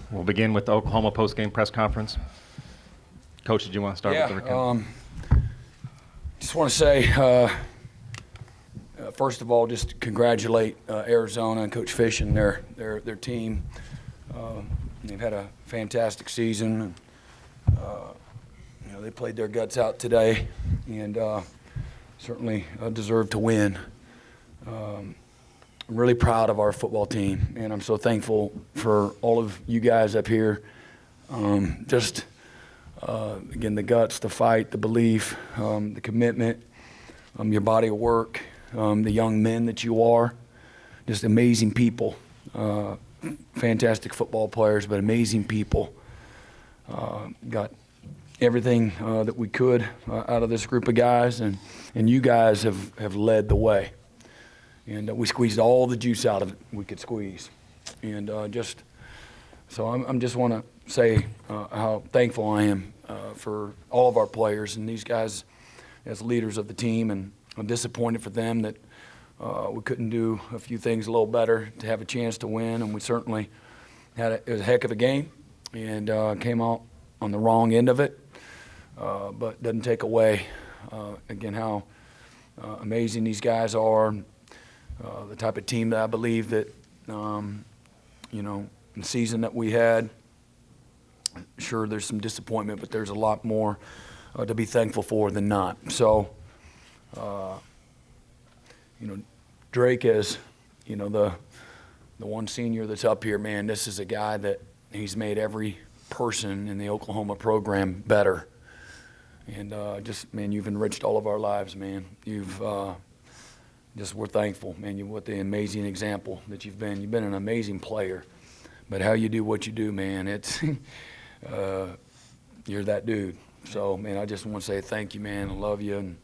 We'll begin with the Oklahoma postgame press conference. Coach, did you want to start with the recount? Just want to say, first of all, just congratulate Arizona and Coach Fish and their team. They've had a fantastic season. They played their guts out today and certainly deserved to win. I'm really proud of our football team, and I'm so thankful for all of you guys up here. Again, the guts, the fight, the belief, the commitment, your body of work, the young men that you are, just amazing people. Fantastic football players, but amazing people. Got everything that we could out of this group of guys, and you guys have led the way. And we squeezed all the juice out of it we could squeeze. And so I'm just want to say how thankful I am for all of our players and these guys as leaders of the team, and I'm disappointed for them that we couldn't do a few things a little better to have a chance to win, and we certainly it was a heck of a game and came out on the wrong end of it, but doesn't take away, again, how amazing these guys are, the type of team that I believe that, the season that we had. Sure, there's some disappointment, but there's a lot more to be thankful for than not. So, Drake is, the one senior that's up here, man, this is a guy that he's made every person in the Oklahoma program better. And man, you've enriched all of our lives, man. You've we're thankful, man. What the amazing example that you've been. You've been an amazing player. But how you do what you do, man, it's you're that dude. So, man, I just want to say thank you, man. I love you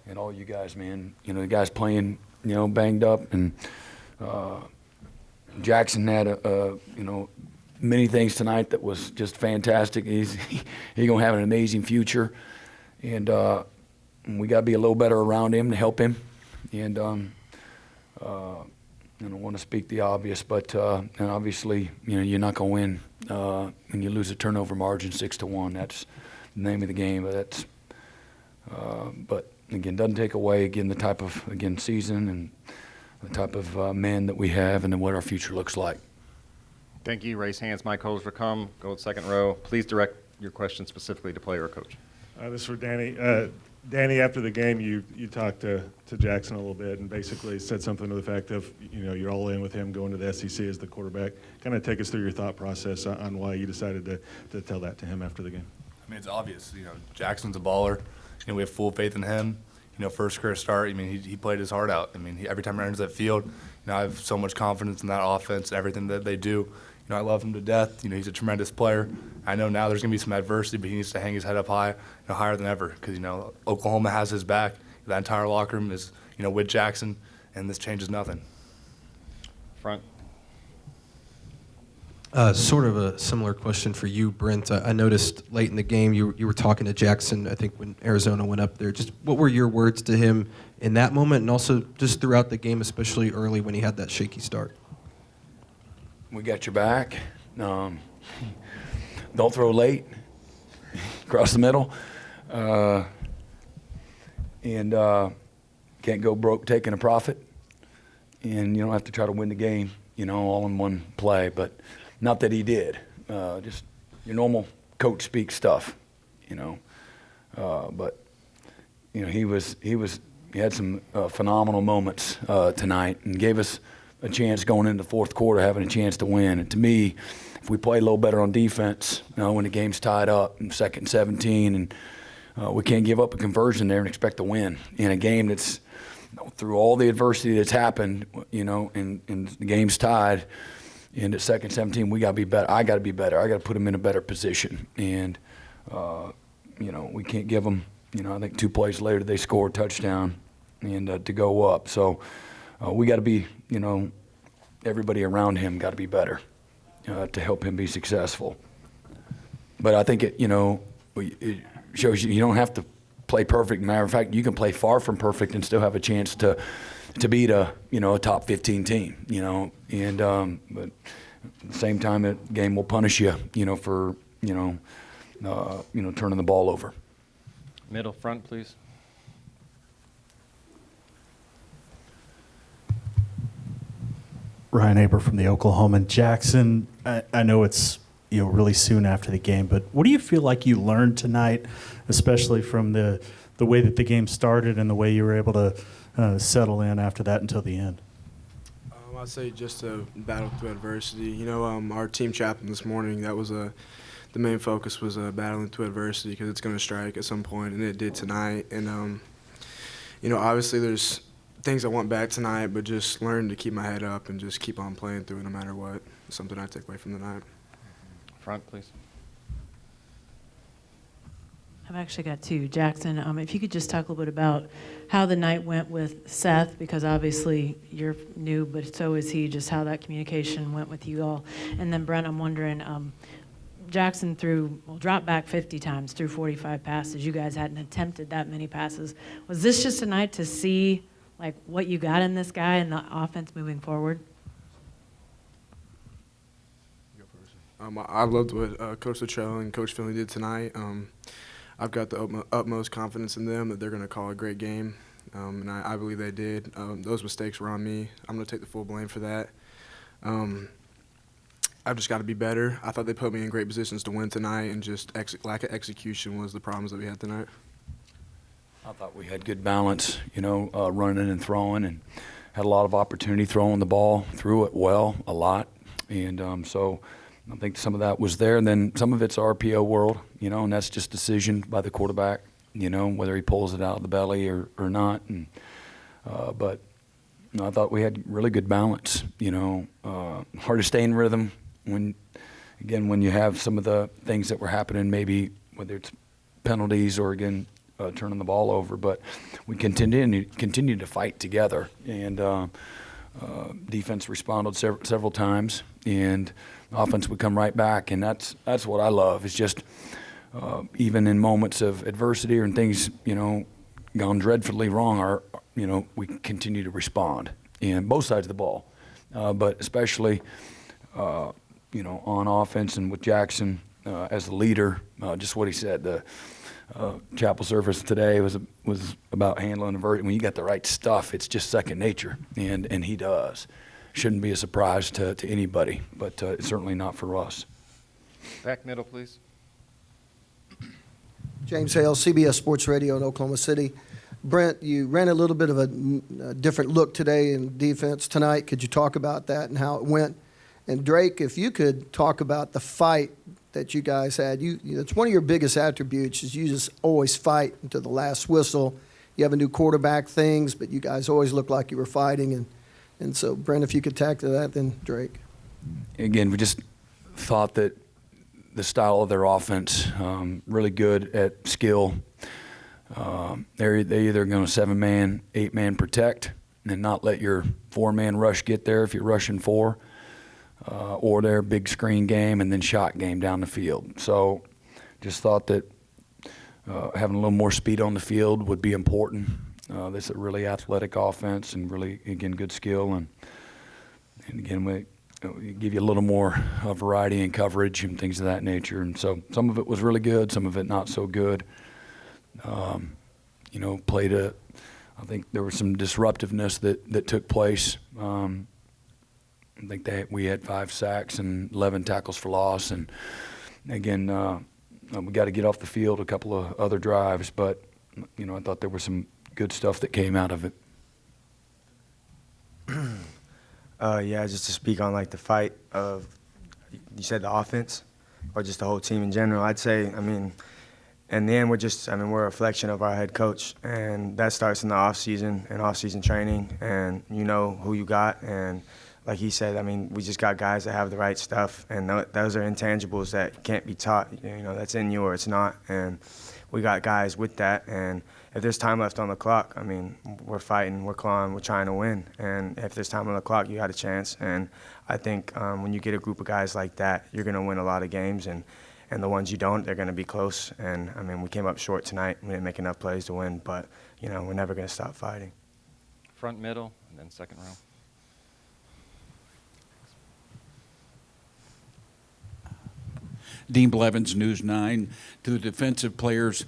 and all you guys, man. The guys playing, banged up, and Jackson had many things tonight that was just fantastic. He's gonna have an amazing future, and we got to be a little better around him to help him. And I don't want to speak the obvious, but and obviously, you're not going to win when you lose a turnover margin 6-1. That's the name of the game. But again, doesn't take away the type of season and the type of men that we have, and then what our future looks like. Thank you. Raise hands. Mike Holmes will come. Go to second row. Please direct your question specifically to player or coach. This is for Danny. Danny, after the game, you talked to Jackson a little bit and basically said something to the fact of, you're all in with him going to the SEC as the quarterback. Kind of take us through your thought process on why you decided to tell that to him after the game. I mean, it's obvious. Jackson's a baller. We have full faith in him. First career start, he played his heart out. Every time he enters that field, I have so much confidence in that offense and everything that they do. I love him to death. He's a tremendous player. I know now there's going to be some adversity, but he needs to hang his head up high, higher than ever, because, Oklahoma has his back. That entire locker room is, with Jackson, and this changes nothing. Front. Sort of a similar question for you, Brent. I noticed late in the game you were talking to Jackson, I think, when Arizona went up there. Just what were your words to him in that moment, and also just throughout the game, especially early when he had that shaky start? We got your back. Don't throw late. Across the middle. And can't go broke taking a profit. And you don't have to try to win the game, all in one play. But not that he did. Just your normal coach speak stuff, But he had some phenomenal moments tonight and gave us a chance going into the fourth quarter, having a chance to win. And to me, if we play a little better on defense, when the game's tied up in 2nd and 17, and we can't give up a conversion there and expect to win in a game that's through all the adversity that's happened, and the game's tied, and at 2nd and 17, we got to be better. I got to be better. I got to put them in a better position. And, we can't give them, I think 2 plays later they score a touchdown and to go up. So we got to be, everybody around him got to be better to help him be successful. But I think it shows you don't have to play perfect. Matter of fact, you can play far from perfect and still have a chance to beat a top 15 team. And but at the same time, the game will punish you, for turning the ball over. Middle front, please. Ryan Aber from the Oklahoman. Jackson, I know it's really soon after the game, but what do you feel like you learned tonight, especially from the way that the game started and the way you were able to settle in after that until the end? I'd say just to battle through adversity. Our team chaplain this morning, that was the main focus was battling through adversity because it's going to strike at some point, and it did tonight. And, obviously there's things I want back tonight, but just learn to keep my head up and just keep on playing through it no matter what. It's something I take away from tonight. Front, please. I've actually got two. Jackson, if you could just talk a little bit about how the night went with Seth, because obviously you're new, but so is he, just how that communication went with you all. And then Brent, I'm wondering, Jackson dropped back 50 times, threw 45 passes. You guys hadn't attempted that many passes. Was this just a night to see what you got in this guy and the offense moving forward? I loved what Coach Luttrell and Coach Finley did tonight. I've got the utmost confidence in them that they're going to call a great game, and I believe they did. Those mistakes were on me. I'm going to take the full blame for that. I've just got to be better. I thought they put me in great positions to win tonight, and just lack of execution was the problems that we had tonight. I thought we had good balance, running and throwing, and had a lot of opportunity throwing the ball, threw it well, a lot. And so I think some of that was there. And then some of it's RPO world, and that's just decision by the quarterback, whether he pulls it out of the belly or not. And but I thought we had really good balance, hard to stay in rhythm when you have some of the things that were happening, maybe whether it's penalties or, again, turning the ball over, but we continued to fight together, and defense responded several times, and offense would come right back, and that's what I love. Is just even in moments of adversity or things gone dreadfully wrong, we continue to respond, and both sides of the ball, but especially on offense and with Jackson as the leader, just what he said. The chapel service today was about handling adversity. When you got the right stuff, it's just second nature, and he does. Shouldn't be a surprise to anybody, but it's certainly not for us. Back middle, please. James Hale, CBS Sports Radio in Oklahoma City. Brent, you ran a little bit of a different look today in defense tonight. Could you talk about that and how it went? And Drake, if you could talk about the fight that you guys had. It's one of your biggest attributes is you just always fight until the last whistle. You have a new quarterback things, but you guys always look like you were fighting. And so, Brent, if you could tackle that, then Drake. Again, we just thought that the style of their offense, really good at skill. They're either going to 7-man, 8-man protect and not let your 4-man rush get there if you're rushing 4. Or their big screen game and then shot game down the field. So just thought that having a little more speed on the field would be important. This is a really athletic offense and really, again, good skill. And again, we give you a little more variety in coverage and things of that nature. And so some of it was really good, some of it not so good. I think there was some disruptiveness that took place. I think we had 5 sacks and 11 tackles for loss, and again, we got to get off the field a couple of other drives, but I thought there was some good stuff that came out of it. Yeah, just to speak on the fight of, you said the offense, or just the whole team in general. I'd say, in the end, we're a reflection of our head coach, and that starts in the off season and off season training, and you know who you got, and like he said, we just got guys that have the right stuff, and those are intangibles that can't be taught. That's in you or it's not, and we got guys with that. And if there's time left on the clock, we're fighting, we're clawing, we're trying to win. And if there's time on the clock, you got a chance. And I think when you get a group of guys like that, you're going to win a lot of games. And the ones you don't, they're going to be close. And we came up short tonight. We didn't make enough plays to win, but we're never going to stop fighting. Front middle, and then second row. Dean Blevins, News 9, to the defensive players.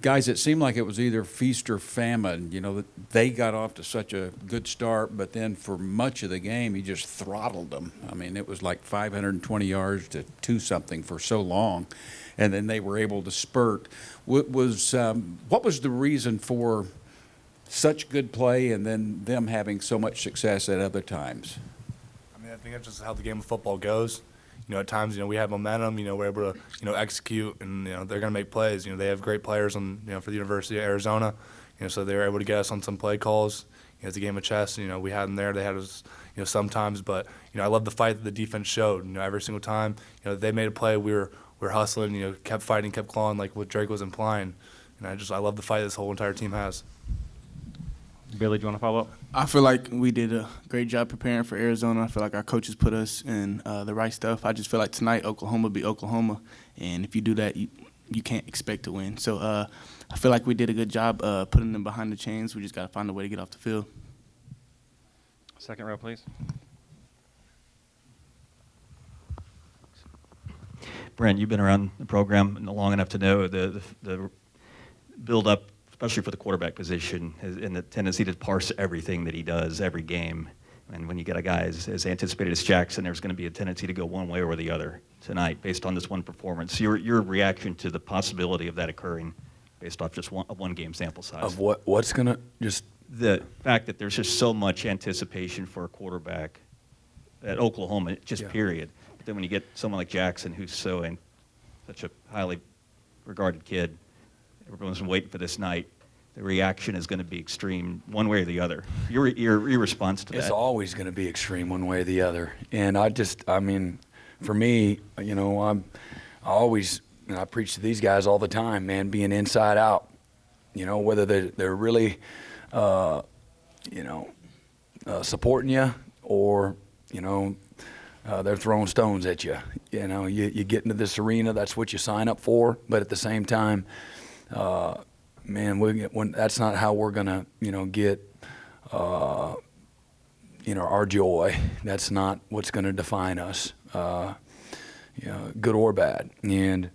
Guys, it seemed like it was either feast or famine. You know, they got off to such a good start, but then for much of the game, he just throttled them. I mean, it was like 520 yards to 2-something for so long, and then they were able to spurt. What was the reason for such good play and then them having so much success at other times? I mean, I think that's just how the game of football goes. You know, at times, you know, we have momentum, you know, we're able to, you know, execute, and, you know, they're going to make plays. You know, they have great players on, you know, for the University of Arizona, you know, so they were able to get us on some play calls. You know, it's a game of chess. You know, we had them there. They had us, you know, sometimes. But, you know, I love the fight that the defense showed. You know, every single time, you know, they made a play, we were hustling, you know, kept fighting, kept clawing, like what Drake was implying. And I love the fight this whole entire team has. Billy, do you want to follow up? I feel like we did a great job preparing for Arizona. I feel like our coaches put us in the right stuff. I just feel like tonight Oklahoma beat Oklahoma, and if you do that, you can't expect to win. So I feel like we did a good job putting them behind the chains. We just got to find a way to get off the field. Second row, please. Brent, you've been around the program long enough to know the build-up, especially for the quarterback position, and the tendency to parse everything that he does every game. And when you get a guy as anticipated as Jackson, there's going to be a tendency to go one way or the other tonight based on this one performance. Your reaction to the possibility of that occurring based off just one game sample size? Of what's going to just... The fact that there's just so much anticipation for a quarterback at Oklahoma, just period. But then when you get someone like Jackson, who's such a highly regarded kid, everyone's been waiting for this night. The reaction is going to be extreme, one way or the other. Your response to that? It's always going to be extreme, one way or the other. And I mean, for me, you know, I preach to these guys all the time, man, being inside out. You know, whether they're really, you know, supporting you or, you know, they're throwing stones at you. You know, you get into this arena, that's what you sign up for. But at the same time, man, that's not how we're gonna, you know, get, you know, our joy. That's not what's gonna define us, you know, good or bad. And,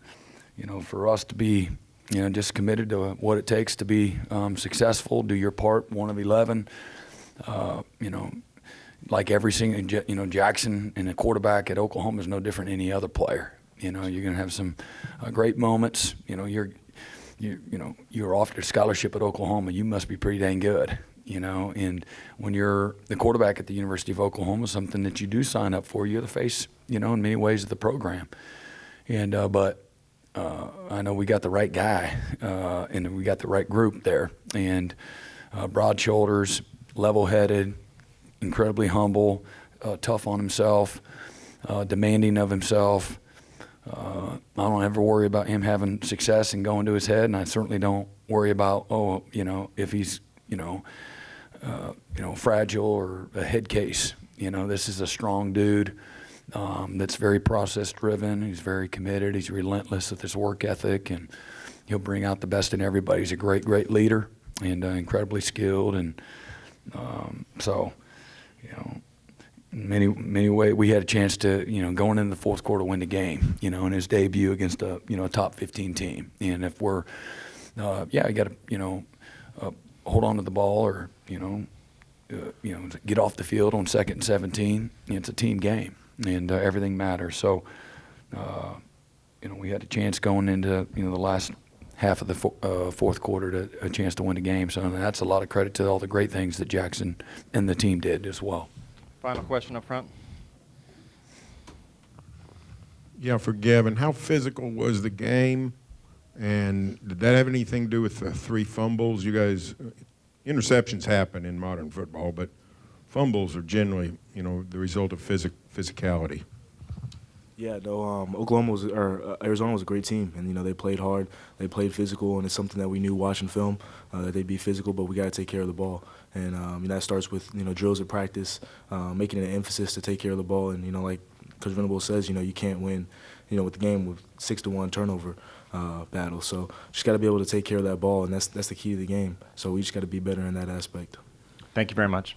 you know, for us to be, you know, just committed to what it takes to be successful, do your part, one of 11. You know, like every single, you know, Jackson and a quarterback at Oklahoma is no different than any other player. You know, you're gonna have some great moments. You know, you're offered a scholarship at Oklahoma, you must be pretty dang good, you know. And when you're the quarterback at the University of Oklahoma, something that you do sign up for, you're the face, you know, in many ways of the program. And but I know we got the right guy, and we got the right group there. And broad shoulders, level-headed, incredibly humble, tough on himself, demanding of himself. I don't ever worry about him having success and going to his head, and I certainly don't worry about, you know, if he's, you know, fragile or a head case. You know, this is a strong dude that's very process-driven. He's very committed. He's relentless with his work ethic, and he'll bring out the best in everybody. He's a great, great leader and incredibly skilled, and so, you know, many ways we had a chance to, you know, going into the fourth quarter, win the game, you know, in his debut against a, you know, a top 15 team. And if we're, you got to, you know, hold on to the ball or, you know, get off the field on 2nd and 17. It's a team game, and everything matters. So, you know, we had a chance going into, you know, the last half of the fourth quarter to a chance to win the game. So that's a lot of credit to all the great things that Jackson and the team did as well. Final question up front. Yeah, for Gavin, how physical was the game? And did that have anything to do with the 3 fumbles? You guys, interceptions happen in modern football, but fumbles are generally, you know, the result of physicality. Yeah, no, Arizona was a great team, and, you know, they played hard, they played physical, and it's something that we knew watching film, that they'd be physical, but we got to take care of the ball. And you know, that starts with, you know, drills at practice, making an emphasis to take care of the ball. And, you know, like Coach Venables says, you know, you can't win, you know, with the game with 6-1 turnover battle. So just got to be able to take care of that ball, and that's the key to the game. So we just got to be better in that aspect. Thank you very much.